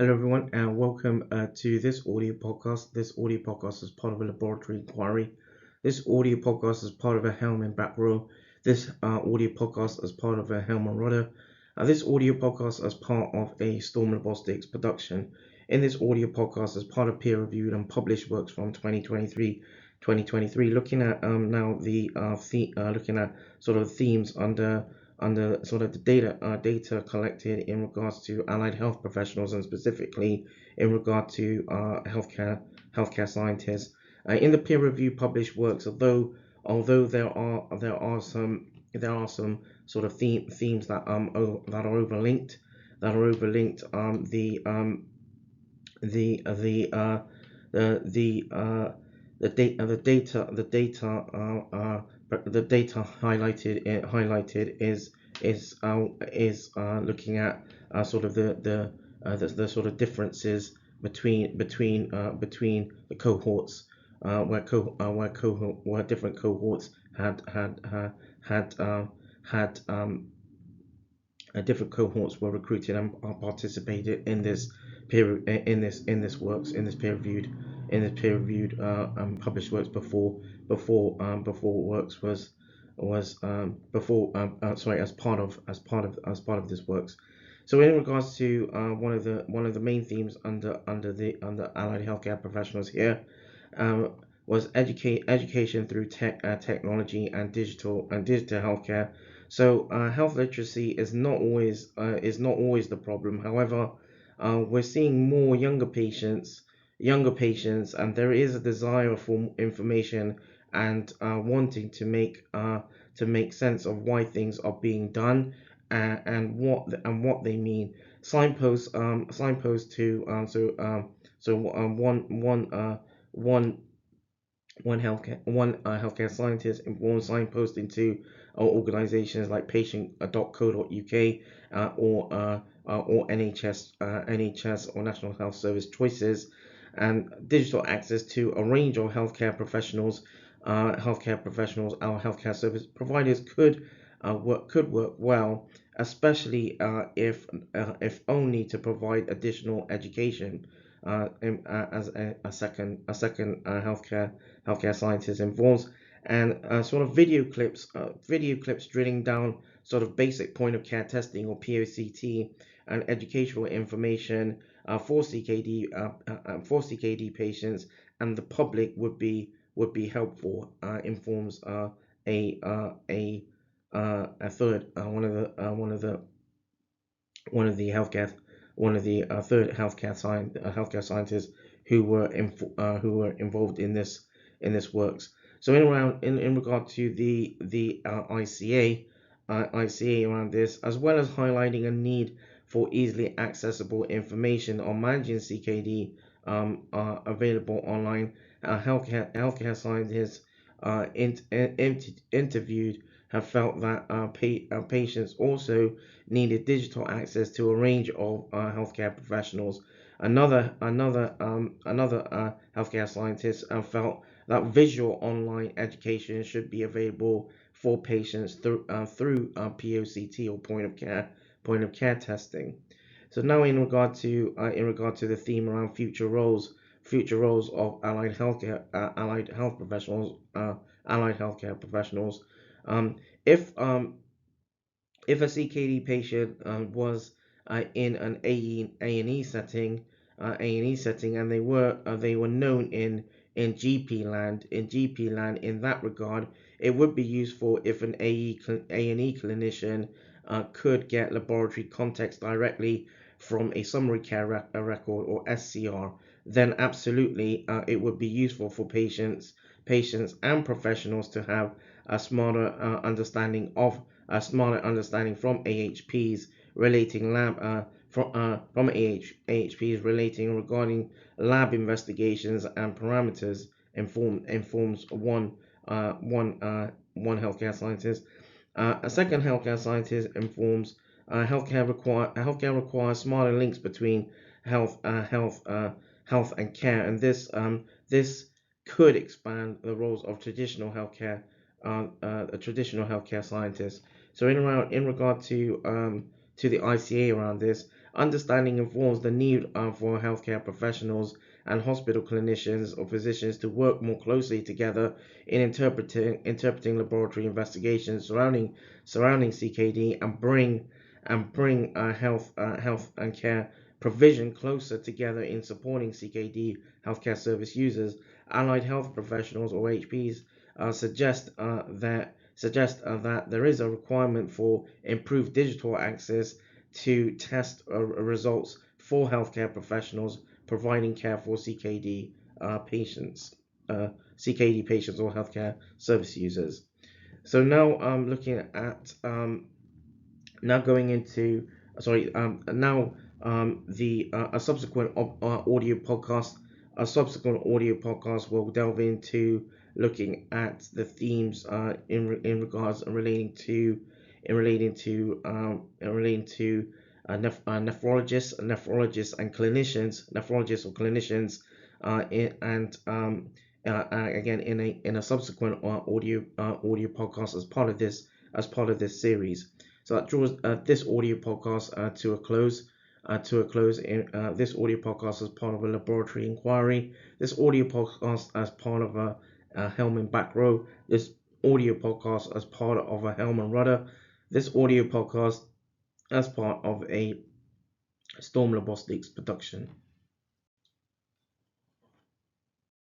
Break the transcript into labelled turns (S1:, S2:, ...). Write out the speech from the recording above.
S1: Hello, everyone, and welcome to this audio podcast. This audio podcast is part of a laboratory inquiry. This audio podcast is part of a Helm and BackRow. This audio podcast is part of a Helm and Rudder. This audio podcast is part of a Storm Robotics production. In this audio podcast, as part of peer-reviewed and published works from 2023, looking at looking at sort of themes under sort of the data collected in regards to allied health professionals and specifically in regard to healthcare scientists. In the peer review published works, although there are some sort of themes that are overlinked the the uh, the data the data highlighted is looking at sort of the sort of differences between the cohorts where different cohorts had different cohorts were recruited and participated in this peer reviewed published works before works was sorry as part of this works. So in regards to one of the main themes under allied healthcare professionals here, um, was education through technology and digital healthcare. So health literacy is not always the problem. However, we're seeing more younger patients, and there is a desire for information and wanting to make sense of why things are being done and what they mean. Signposts to one healthcare scientist informs signposting to organizations like patient.co.uk or NHS or National Health Service choices, and digital access to a range of our healthcare service providers could work well, especially if only to provide additional education. As a second healthcare scientist involves, and sort of video clips drilling down sort of basic point of care testing or POCT and educational information for CKD patients and the public would be helpful. Informs a a third one of the healthcare one of the third healthcare scientists who were involved in this works. So in regard to the ICA around this, as well as highlighting a need for easily accessible information on managing CKD available online, healthcare scientists interviewed have felt that patients also needed digital access to a range of healthcare professionals. Another healthcare scientist felt that visual online education should be available for patients through POCT or point of care testing. So now in regard to the theme around future roles of allied healthcare professionals. Um, if if a CKD patient was in an A&E setting, and they were known in GP land in that regard, it would be useful if an A&E clinician could get laboratory context directly from a summary care record or SCR. Then absolutely, it would be useful for patients and professionals to have a smarter understanding from AHPs relating regarding lab investigations and parameters informs one healthcare scientist. A second healthcare scientist informs healthcare requires smarter links between health health and care, and this could expand the roles of traditional healthcare scientists. So in regard to the ICA around this, Understanding informs the need for healthcare professionals and hospital clinicians or physicians to work more closely together in interpreting laboratory investigations surrounding CKD, and bring health and care provision closer together in supporting CKD healthcare service users. Allied health professionals, or HPs, suggest that there is a requirement for improved digital access to test results for healthcare professionals providing care for patients, CKD patients or healthcare service users. So now looking at now going into now the a subsequent audio podcast will delve into looking at the themes in regards relating to nephrologists and nephrologists or clinicians, again in a subsequent audio podcast as part of this series. So that draws this audio podcast to a close. This audio podcast as part of a laboratory inquiry. This audio podcast as part of a Helm and BackRow. This audio podcast as part of a Helm and Rudder. This audio podcast as part of a Storm Robotics production.